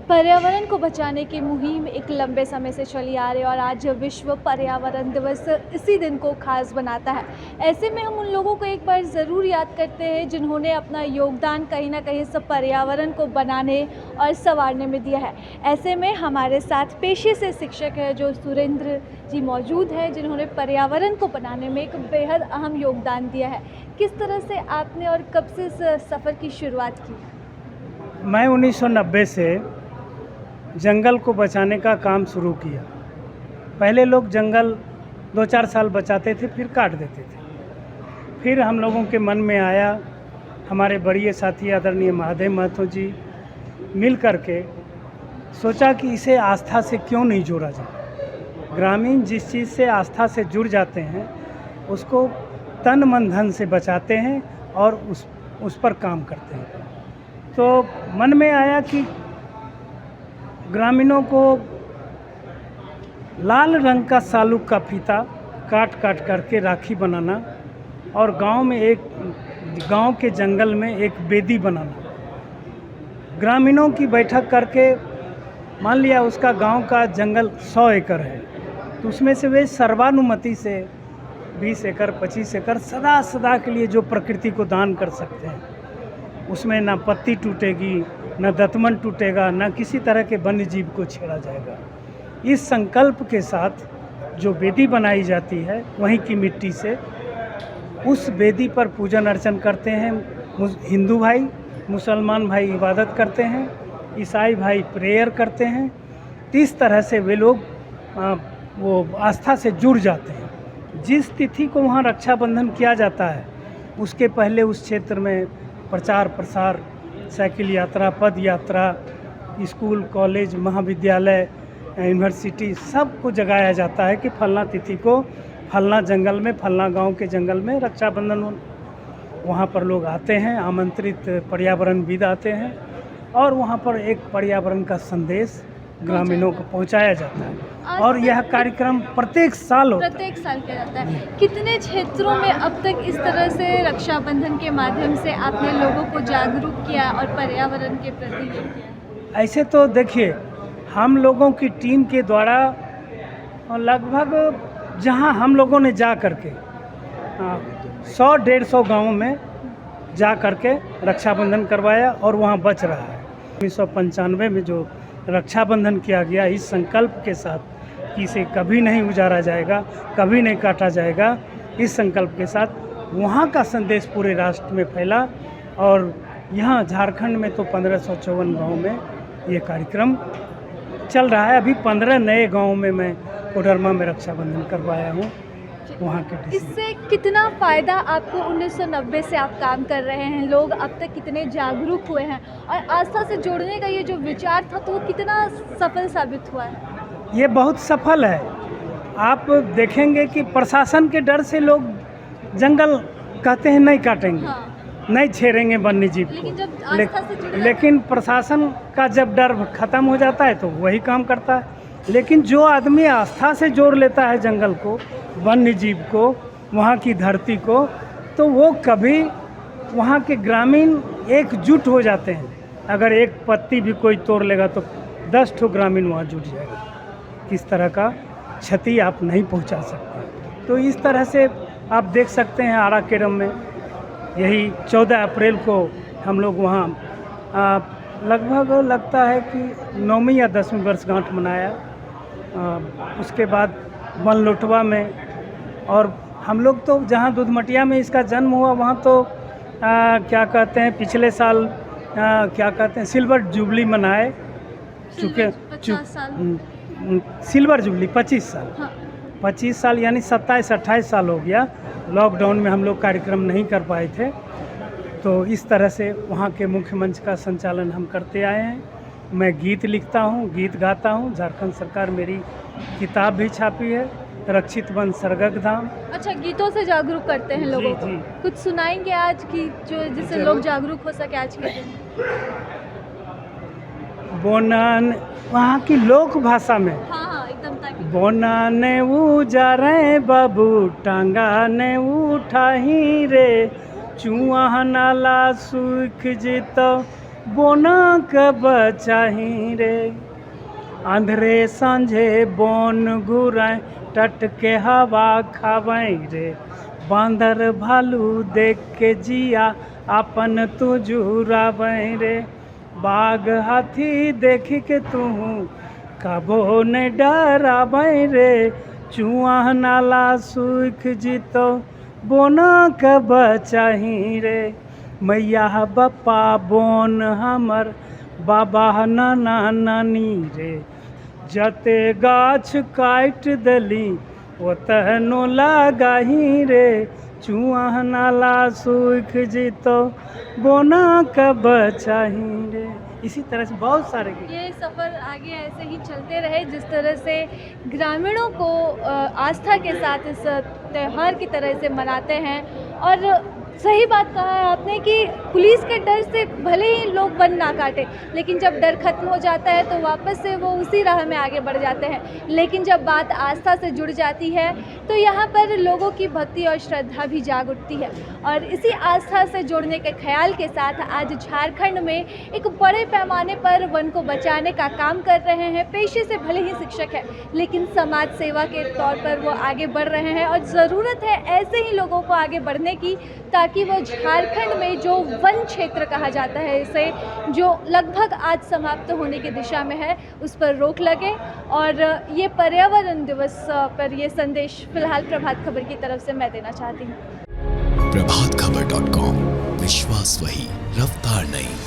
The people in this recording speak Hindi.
पर्यावरण को बचाने की मुहिम एक लंबे समय से चली आ रही है और आज विश्व पर्यावरण दिवस इसी दिन को खास बनाता है। ऐसे में हम उन लोगों को एक बार ज़रूर याद करते हैं जिन्होंने अपना योगदान कहीं ना कहीं इस पर्यावरण को बनाने और संवारने में दिया है। ऐसे में हमारे साथ पेशे से शिक्षक है जो सुरेंद्र जी मौजूद हैं, जिन्होंने पर्यावरण को बनाने में एक बेहद अहम योगदान दिया है। किस तरह से आपने और कब से इस सफ़र की शुरुआत की? मैं 1990 से जंगल को बचाने का काम शुरू किया। पहले लोग जंगल 2-4 साल बचाते थे, फिर काट देते थे। फिर हम लोगों के मन में आया, हमारे बड़े साथी आदरणीय महादेव महतो जी मिल करके सोचा कि इसे आस्था से क्यों नहीं जोड़ा जाए। ग्रामीण जिस चीज़ से आस्था से जुड़ जाते हैं उसको तन मन धन से बचाते हैं और उस पर काम करते हैं। तो मन में आया कि ग्रामीणों को लाल रंग का सालुक का फीता काट काट करके राखी बनाना और गांव के जंगल में एक बेदी बनाना। ग्रामीणों की बैठक करके मान लिया उसका गांव का जंगल 100 एकड़ है, तो उसमें से वे सर्वानुमति से 20 एकड़ 25 एकड़ सदा के लिए जो प्रकृति को दान कर सकते हैं, उसमें ना पत्ती टूटेगी, न दतमन टूटेगा, न किसी तरह के वन्य जीव को छेड़ा जाएगा। इस संकल्प के साथ जो वेदी बनाई जाती है वहीं की मिट्टी से उस वेदी पर पूजन अर्चन करते हैं। हिंदू भाई, मुसलमान भाई इबादत करते हैं, ईसाई भाई प्रेयर करते हैं। इस तरह से वे लोग वो आस्था से जुड़ जाते हैं। जिस तिथि को वहाँ रक्षाबंधन किया जाता है उसके पहले उस क्षेत्र में प्रचार प्रसार, साइकिल यात्रा, पद यात्रा, स्कूल कॉलेज महाविद्यालय यूनिवर्सिटी सबको जगाया जाता है कि फलना तिथि को फलना जंगल में, फलना गांव के जंगल में रक्षाबंधन। वहां पर लोग आते हैं, आमंत्रित पर्यावरणविद आते हैं और वहां पर एक पर्यावरण का संदेश ग्रामीणों को पहुंचाया जाता है। और यह कार्यक्रम प्रत्येक साल किया जाता है। कितने क्षेत्रों में अब तक इस तरह से रक्षाबंधन के माध्यम से आपने लोगों को जागरूक किया और पर्यावरण के प्रति ये किया? ऐसे तो देखिए, हम लोगों की टीम के द्वारा लगभग जहां हम लोगों ने जा करके 100-150 गाँव में जा करके रक्षाबंधन करवाया और वहां बच रहा है। 1995 में जो रक्षाबंधन किया गया इस संकल्प के साथ कि इसे कभी नहीं उजाड़ा जाएगा, कभी नहीं काटा जाएगा, इस संकल्प के साथ वहाँ का संदेश पूरे राष्ट्र में फैला। और यहाँ झारखंड में तो 1554 गाँव में ये कार्यक्रम चल रहा है। अभी 15 नए गाँव में मैं कोडरमा में रक्षाबंधन करवाया हूँ वहाँ के। इससे कितना फ़ायदा आपको 1990 से आप काम कर रहे हैं, लोग अब तक कितने जागरूक हुए हैं और आस्था से जोड़ने का ये जो विचार था तो वो कितना सफल साबित हुआ है? ये बहुत सफल है। आप देखेंगे कि प्रशासन के डर से लोग जंगल कहते हैं नहीं काटेंगे, नहीं छेड़ेंगे वन्य जीव को, लेकिन प्रशासन का जब डर खत्म हो जाता है तो वही काम करता है। लेकिन जो आदमी आस्था से जोड़ लेता है जंगल को, वन्य जीव को, वहाँ की धरती को, तो वो कभी वहाँ के ग्रामीण एकजुट हो जाते हैं। अगर एक पत्ती भी कोई तोड़ लेगा तो 10 ठो ग्रामीण वहाँ जुट जाएगा। किस तरह का क्षति आप नहीं पहुँचा सकते। तो इस तरह से आप देख सकते हैं आरा केरम में यही 14 अप्रैल को हम लोग वहाँ लगभग लगता है कि 9वीं या 10वीं वर्षगांठ मनाया। उसके बाद बनलोटवा में, और हम लोग तो जहाँ दूधमटिया में इसका जन्म हुआ वहाँ तो क्या कहते हैं पिछले साल क्या कहते हैं सिल्वर जुबली मनाए चुके। सिल्वर जुबली 25 साल, हाँ। 25 साल यानी 27-28 साल हो गया। लॉकडाउन में हम लोग कार्यक्रम नहीं कर पाए थे, तो इस तरह से वहाँ के मुख्य मंच का संचालन हम करते आए हैं। मैं गीत लिखता हूँ, गीत गाता हूँ। झारखंड सरकार मेरी किताब भी छापी है, रक्षित वन सरगग धाम। अच्छा, गीतों से जागरूक करते हैं लोगों को। कुछ सुनाएंगे आज की जिससे लोग जागरूक हो सके आज के दिन? बोनान वहाँ की लोक भाषा में, हाँ, एकदम। बोना ने जा रहे बाबू टांगा ने उठाही रे, चुआ नाला सूख जितो बोना कब चाही रे, अंधरे सांझे बोन घुराए, टटके हवा खावई रे, बांदर भालू देख के जिया अपन तू जुरावई रे, बाघ हाथी देख के तू कबो न डरावई रे, चुआ नाला सूख जितो बोना कब चाही रे, मैया बप्पा बोन हमर बाबा नाना नानी रे, जते गाछ काट देली ओतह नो लगाही रे, चुआ नाला सूख जितो बोना कब चाही रे। इसी तरह से बहुत सारे गीत। ये सफ़र आगे ऐसे ही चलते रहे जिस तरह से ग्रामीणों को आस्था के साथ इस त्यौहार की तरह से मनाते हैं। और सही बात कहा है आपने कि पुलिस के डर से भले ही लोग वन ना काटे, लेकिन जब डर खत्म हो जाता है तो वापस से वो उसी राह में आगे बढ़ जाते हैं। लेकिन जब बात आस्था से जुड़ जाती है तो यहाँ पर लोगों की भक्ति और श्रद्धा भी जाग उठती है। और इसी आस्था से जोड़ने के ख्याल के साथ आज झारखंड में एक बड़े पैमाने पर वन को बचाने का काम कर रहे हैं। पेशे से भले ही शिक्षक है, लेकिन समाज सेवा के तौर पर वो आगे बढ़ रहे हैं। और ज़रूरत है ऐसे ही लोगों को आगे बढ़ने की, ताकि वो झारखंड में जो वन क्षेत्र कहा जाता है इसे, जो लगभग आज समाप्त होने की दिशा में है, उस पर रोक लगे। और ये पर्यावरण दिवस पर ये संदेश फिलहाल प्रभात खबर की तरफ से मैं देना चाहती हूँ। प्रभातखबर.com, विश्वास वही, रफ्तार नहीं।